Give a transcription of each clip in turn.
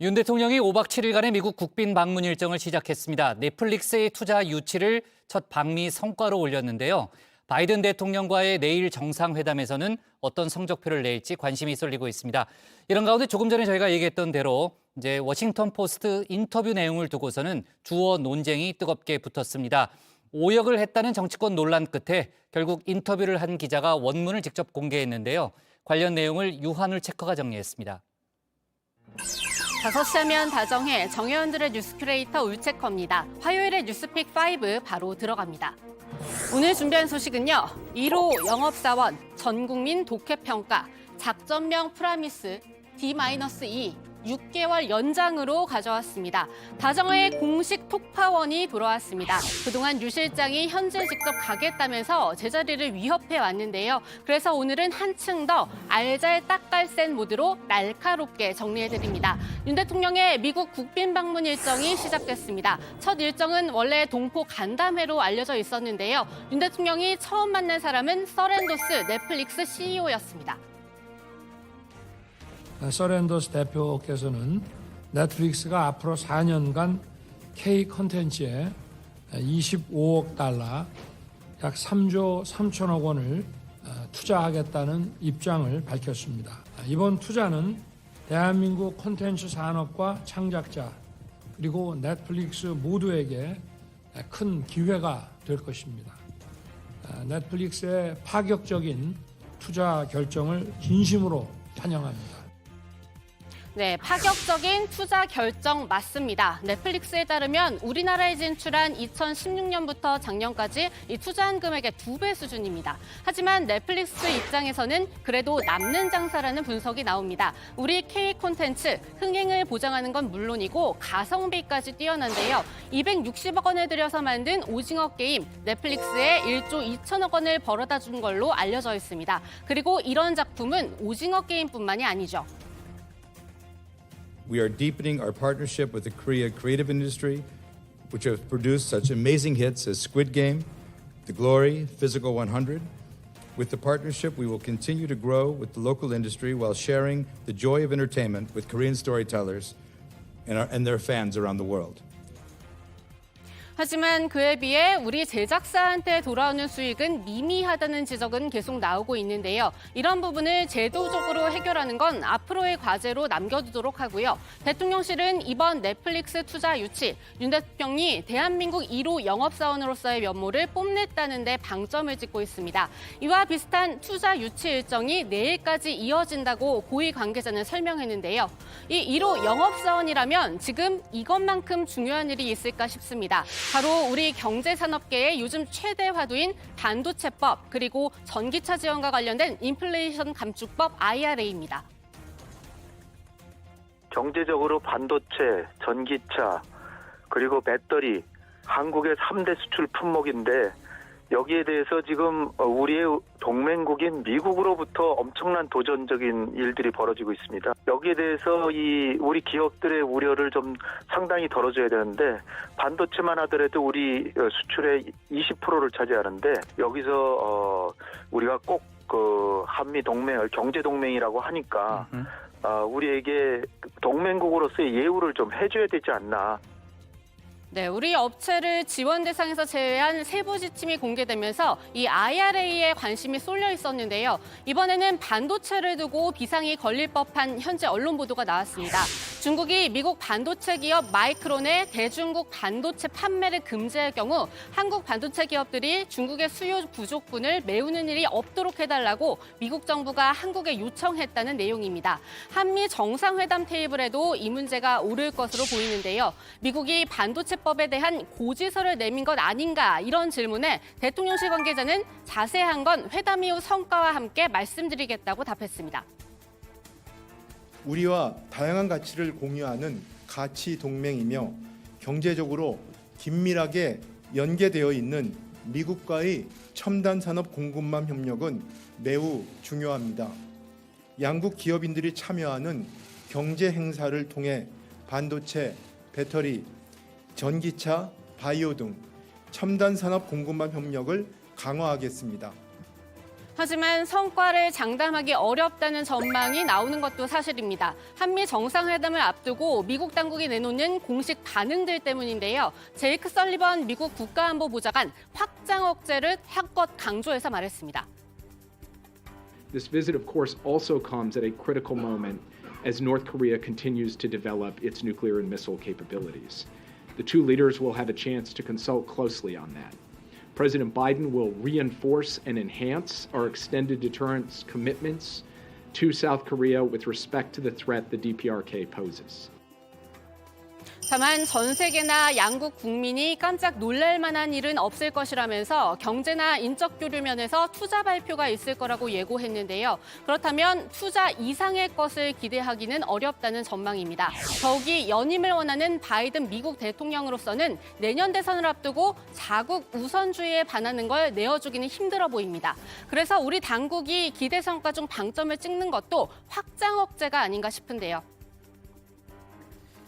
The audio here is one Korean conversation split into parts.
윤 대통령이 5박 7일간의 미국 국빈 방문 일정을 시작했습니다. 넷플릭스의 투자 유치를 첫 방미 성과로 올렸는데요. 바이든 대통령과의 내일 정상회담에서는 어떤 성적표를 낼지 관심이 쏠리고 있습니다. 이런 가운데 조금 전에 저희가 얘기했던 대로 이제 워싱턴 포스트 인터뷰 내용을 두고서는 주어 논쟁이 뜨겁게 붙었습니다. 오역을 했다는 정치권 논란 끝에 결국 인터뷰를 한 기자가 원문을 직접 공개했는데요. 관련 내용을 유한울 체커가 정리했습니다. 5시 하면 다정해 정혜원들의 뉴스 큐레이터 울체커입니다. 화요일의 뉴스픽 5 바로 들어갑니다. 오늘 준비한 소식은요. 1호 영업사원, 전국민 독해평가, 작전명 프라미스, D-2, 6개월 연장으로 가져왔습니다. 다정의 공식 톡파원이 돌아왔습니다. 그동안 유 실장이 현재 직접 가겠다면서 제자리를 위협해 왔는데요. 그래서 오늘은 한층 더 알잘딱깔센 모드로 날카롭게 정리해드립니다. 윤 대통령의 미국 국빈 방문 일정이 시작됐습니다. 첫 일정은 원래 동포 간담회로 알려져 있었는데요. 윤 대통령이 처음 만난 사람은 서렌도스 넷플릭스 CEO였습니다. 서렌더스 대표께서는 넷플릭스가 앞으로 4년간 K 콘텐츠에 25억 달러, 약 3조 3천억 원을 투자하겠다는 입장을 밝혔습니다. 이번 투자는 대한민국 콘텐츠 산업과 창작자 그리고 넷플릭스 모두에게 큰 기회가 될 것입니다. 넷플릭스의 파격적인 투자 결정을 진심으로 환영합니다. 네, 파격적인 투자 결정 맞습니다. 넷플릭스에 따르면 우리나라에 진출한 2016년부터 작년까지 이 투자한 금액의 2배 수준입니다. 하지만 넷플릭스 입장에서는 그래도 남는 장사라는 분석이 나옵니다. 우리 K 콘텐츠 흥행을 보장하는 건 물론이고 가성비까지 뛰어난데요. 260억 원을 들여서 만든 오징어 게임 넷플릭스에 1조 2천억 원을 벌어다 준 걸로 알려져 있습니다. 그리고 이런 작품은 오징어 게임뿐만이 아니죠. We are deepening our partnership with the Korea creative industry, which have produced such amazing hits as Squid Game, The Glory, Physical 100. With the partnership, we will continue to grow with the local industry while sharing the joy of entertainment with Korean storytellers and their fans around the world. 하지만 그에 비해 우리 제작사한테 돌아오는 수익은 미미하다는 지적은 계속 나오고 있는데요. 이런 부분을 제도적으로 해결하는 건 앞으로의 과제로 남겨두도록 하고요. 대통령실은 이번 넷플릭스 투자 유치, 윤 대통령이 대한민국 1호 영업사원으로서의 면모를 뽐냈다는 데 방점을 찍고 있습니다. 이와 비슷한 투자 유치 일정이 내일까지 이어진다고 고위 관계자는 설명했는데요. 이 1호 영업사원이라면 지금 이것만큼 중요한 일이 있을까 싶습니다. 바로 우리 경제산업계의 요즘 최대 화두인 반도체법 그리고 전기차 지원과 관련된 인플레이션 감축법 IRA입니다. 경제적으로 반도체, 전기차, 그리고 배터리, 한국의 3대 수출 품목인데 여기에 대해서 지금 우리의 동맹국인 미국으로부터 엄청난 도전적인 일들이 벌어지고 있습니다. 여기에 대해서 우리 기업들의 우려를 좀 상당히 덜어줘야 되는데 반도체만 하더라도 우리 수출의 20%를 차지하는데 여기서 우리가 꼭 그 한미 동맹을 경제 동맹이라고 하니까 우리에게 동맹국으로서의 예우를 좀 해줘야 되지 않나. 네, 우리 업체를 지원 대상에서 제외한 세부 지침이 공개되면서 이 IRA에 관심이 쏠려 있었는데요. 이번에는 반도체를 두고 비상이 걸릴 법한 현재 언론 보도가 나왔습니다. 중국이 미국 반도체 기업 마이크론의 대중국 반도체 판매를 금지할 경우 한국 반도체 기업들이 중국의 수요 부족분을 메우는 일이 없도록 해달라고 미국 정부가 한국에 요청했다는 내용입니다. 한미 정상회담 테이블에도 이 문제가 오를 것으로 보이는데요. 미국이 반도체법에 대한 고지서를 내민 것 아닌가 이런 질문에 대통령실 관계자는 자세한 건 회담 이후 성과와 함께 말씀드리겠다고 답했습니다. 우리와 다양한 가치를 공유하는 가치 동맹이며 경제적으로 긴밀하게 연계되어 있는 미국과의 첨단 산업 공급망 협력은 매우 중요합니다. 양국 기업인들이 참여하는 경제 행사를 통해 반도체, 배터리, 전기차, 바이오 등 첨단 산업 공급망 협력을 강화하겠습니다. 하지만 성과를 장담하기 어렵다는 전망이 나오는 것도 사실입니다. 한미 정상회담을 앞두고 미국 당국이 내놓는 공식 반응들 때문인데요. 제이크 설리번 미국 국가안보보좌관 확장 억제를 한껏 강조해서 말했습니다. This visit, of course, also comes at a critical moment as North Korea continues to develop its nuclear and missile capabilities. The two leaders will have a chance to consult closely on that. President Biden will reinforce and enhance our extended deterrence commitments to South Korea with respect to the threat the DPRK poses. 다만 전 세계나 양국 국민이 깜짝 놀랄 만한 일은 없을 것이라면서 경제나 인적 교류 면에서 투자 발표가 있을 거라고 예고했는데요. 그렇다면 투자 이상의 것을 기대하기는 어렵다는 전망입니다. 더욱이 연임을 원하는 바이든 미국 대통령으로서는 내년 대선을 앞두고 자국 우선주의에 반하는 걸 내어주기는 힘들어 보입니다. 그래서 우리 당국이 기대 성과 중 방점을 찍는 것도 확장 억제가 아닌가 싶은데요.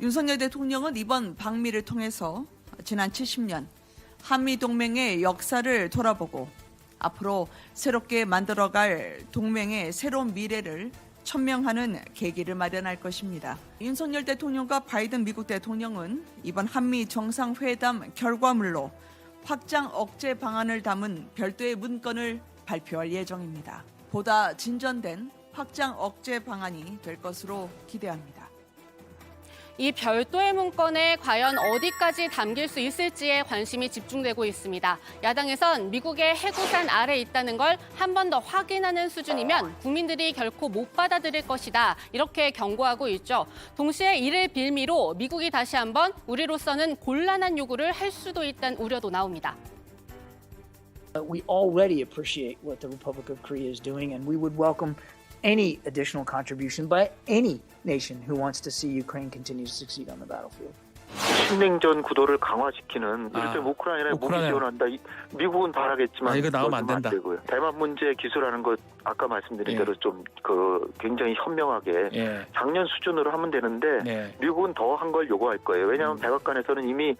윤석열 대통령은 이번 방미를 통해서 지난 70년 한미 동맹의 역사를 돌아보고 앞으로 새롭게 만들어갈 동맹의 새로운 미래를 천명하는 계기를 마련할 것입니다. 윤석열 대통령과 바이든 미국 대통령은 이번 한미 정상회담 결과물로 확장 억제 방안을 담은 별도의 문건을 발표할 예정입니다. 보다 진전된 확장 억제 방안이 될 것으로 기대합니다. 이 별도의 문건에 과연 어디까지 담길 수 있을지에 관심이 집중되고 있습니다. 야당에선 미국의 해구산 아래 있다는 걸 한 번 더 확인하는 수준이면 국민들이 결코 못 받아들일 것이다. 이렇게 경고하고 있죠. 동시에 이를 빌미로 미국이 다시 한번 우리로서는 곤란한 요구를 할 수도 있다는 우려도 나옵니다. We already appreciate what the Republic of Korea is doing, and we would welcome any additional contribution by any nation who wants to see Ukraine continue to succeed on the battlefield. 신냉전 구도를 강화시키는 이를테면 우크라이나에 무기 지원한다. 미국은 바라겠지만 이거 나오면 안 된다. 되고요. 대만 문제 기술하는 것 아까 말씀드린 대로 좀 굉장히 현명하게 작년 수준으로 하면 되는데 미국은 더 한 걸 요구할 거예요. 왜냐하면 백악관에서는 이미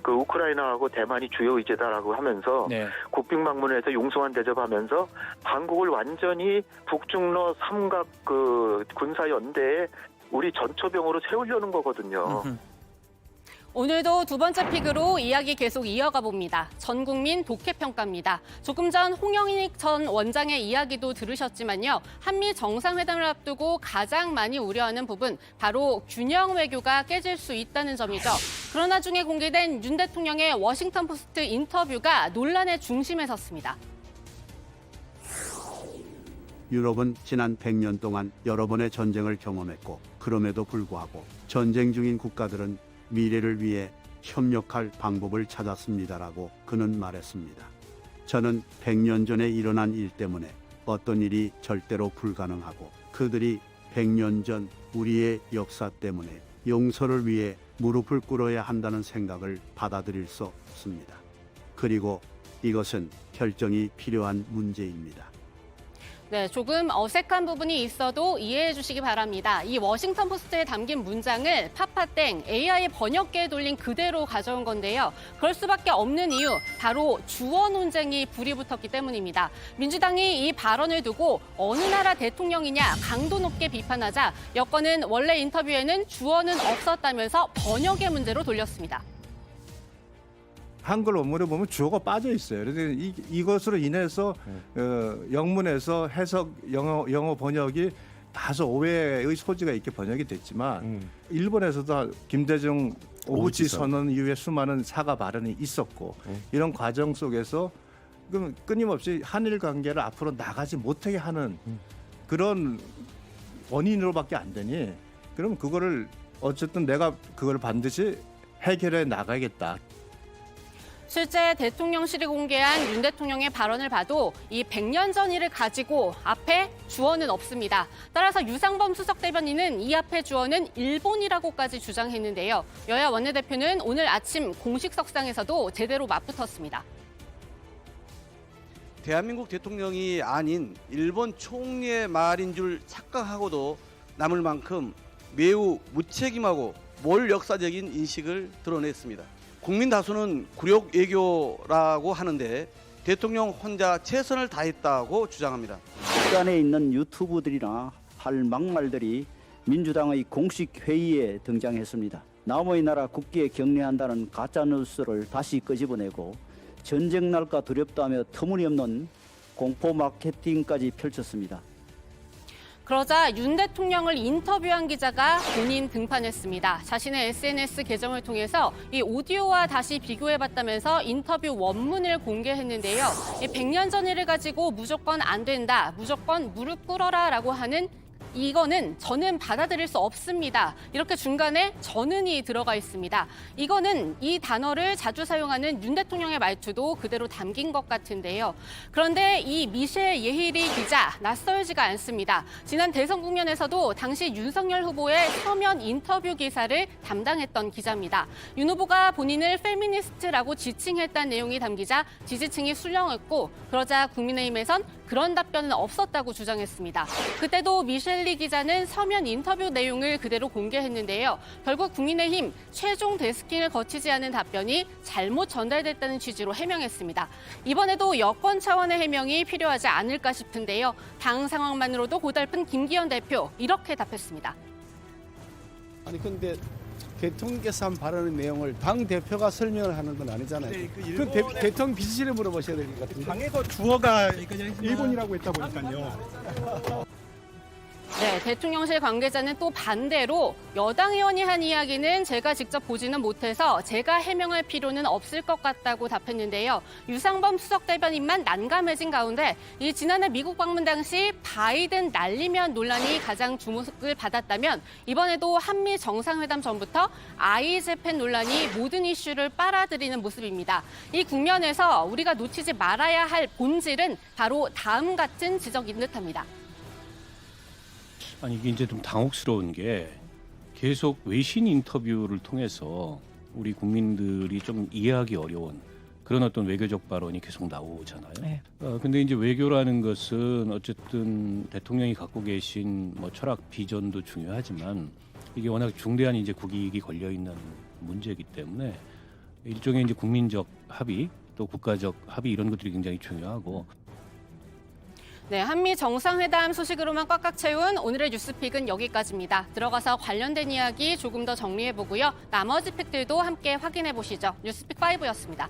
우크라이나하고 대만이 주요 의제다라고 하면서 국빈 방문에서 용서한 대접하면서 한국을 완전히 북중러 삼각 군사 연대에 우리 전초병으로 세우려는 거거든요. 오늘도 두 번째 픽으로 이야기 계속 이어가 봅니다. 전 국민 독해 평가입니다. 조금 전 홍영익 전 원장의 이야기도 들으셨지만요. 한미 정상회담을 앞두고 가장 많이 우려하는 부분 바로 균형 외교가 깨질 수 있다는 점이죠. 그러나 중에 공개된 윤 대통령의 워싱턴 포스트 인터뷰가 논란의 중심에 섰습니다. 유럽은 지난 100년 동안 여러 번의 전쟁을 경험했고 그럼에도 불구하고 전쟁 중인 국가들은 미래를 위해 협력할 방법을 찾았습니다라고 그는 말했습니다. 저는 100년 전에 일어난 일 때문에 어떤 일이 절대로 불가능하고 그들이 100년 전 우리의 역사 때문에 용서를 위해 무릎을 꿇어야 한다는 생각을 받아들일 수 없습니다. 그리고 이것은 결정이 필요한 문제입니다. 네, 조금 어색한 부분이 있어도 이해해 주시기 바랍니다. 이 워싱턴 포스트에 담긴 문장을 파파땡 AI 번역기에 돌린 그대로 가져온 건데요. 그럴 수밖에 없는 이유, 바로 주어 논쟁이 불이 붙었기 때문입니다. 민주당이 이 발언을 두고 어느 나라 대통령이냐 강도 높게 비판하자 여권은 원래 인터뷰에는 주어는 없었다면서 번역의 문제로 돌렸습니다. 한글 원문에 보면 주어가 빠져 있어요. 그래서 이것으로 인해서 영문에서 해석 영어 번역이 다소 오해의 소지가 있게 번역이 됐지만 일본에서도 김대중 오부치 선언 이후에 수많은 사과 발언이 있었고 이런 과정 속에서 끊임없이 한일 관계를 앞으로 나가지 못하게 하는 그런 원인으로밖에 안 되니 그럼 그거를 어쨌든 내가 그걸 반드시 해결해 나가야겠다. 실제 대통령실이 공개한 윤 대통령의 발언을 봐도 이 100년 전 일을 가지고 앞에 주어는 없습니다. 따라서 유상범 수석 대변인은 이 앞에 주어는 일본이라고까지 주장했는데요. 여야 원내대표는 오늘 아침 공식 석상에서도 제대로 맞붙었습니다. 대한민국 대통령이 아닌 일본 총리의 말인 줄 착각하고도 남을 만큼 매우 무책임하고 몰역사적인 인식을 드러냈습니다. 국민 다수는 굴욕 외교라고 하는데 대통령 혼자 최선을 다했다고 주장합니다. 북한에 있는 유튜브들이나 할 막말들이 민주당의 공식 회의에 등장했습니다. 남의 나라 국기에 격려한다는 가짜 뉴스를 다시 끄집어내고 전쟁 날까 두렵다며 터무니없는 공포 마케팅까지 펼쳤습니다. 그러자 윤 대통령을 인터뷰한 기자가 본인 등판했습니다. 자신의 SNS 계정을 통해서 이 오디오와 다시 비교해봤다면서 인터뷰 원문을 공개했는데요. 100년 전 일을 가지고 무조건 안 된다, 무조건 무릎 꿇어라라고 하는 이거는 저는 받아들일 수 없습니다. 이렇게 중간에 저는이 들어가 있습니다. 이거는 이 단어를 자주 사용하는 윤 대통령의 말투도 그대로 담긴 것 같은데요. 그런데 이 미셸 예히리 기자 낯설지가 않습니다. 지난 대선 국면에서도 당시 윤석열 후보의 서면 인터뷰 기사를 담당했던 기자입니다. 윤 후보가 본인을 페미니스트라고 지칭했다는 내용이 담기자 지지층이 술렁했고 그러자 국민의힘에선 그런 답변은 없었다고 주장했습니다. 그때도 미셸리 기자는 서면 인터뷰 내용을 그대로 공개했는데요. 결국 국민의힘 최종 데스킹을 거치지 않은 답변이 잘못 전달됐다는 취지로 해명했습니다. 이번에도 여권 차원의 해명이 필요하지 않을까 싶은데요. 당 상황만으로도 고달픈 김기현 대표 이렇게 답했습니다. 아니 근데 대통령께서 한 발언의 내용을 당 대표가 설명을 하는 건 아니잖아요. 네, 대통령 비서실에 물어보셔야 될 것 같은데. 당에서 주어가 일본이라고 했다 보니까요. 네, 대통령실 관계자는 또 반대로 여당 의원이 한 이야기는 제가 직접 보지는 못해서 제가 해명할 필요는 없을 것 같다고 답했는데요. 유상범 수석 대변인만 난감해진 가운데 이 지난해 미국 방문 당시 바이든 날리면 논란이 가장 주목을 받았다면 이번에도 한미 정상회담 전부터 아이재팬 논란이 모든 이슈를 빨아들이는 모습입니다. 이 국면에서 우리가 놓치지 말아야 할 본질은 바로 다음 같은 지적인 듯합니다. 아니 이게 이제 좀 당혹스러운 게 계속 외신 인터뷰를 통해서 우리 국민들이 좀 이해하기 어려운 그런 어떤 외교적 발언이 계속 나오잖아요. 네. 근데 이제 외교라는 것은 어쨌든 대통령이 갖고 계신 뭐 철학 비전도 중요하지만 이게 워낙 중대한 이제 국익이 걸려 있는 문제이기 때문에 일종의 이제 국민적 합의 또 국가적 합의 이런 것들이 굉장히 중요하고. 네, 한미 정상회담 소식으로만 꽉꽉 채운 오늘의 뉴스픽은 여기까지입니다. 들어가서 관련된 이야기 조금 더 정리해보고요. 나머지 픽들도 함께 확인해보시죠. 뉴스픽 5였습니다.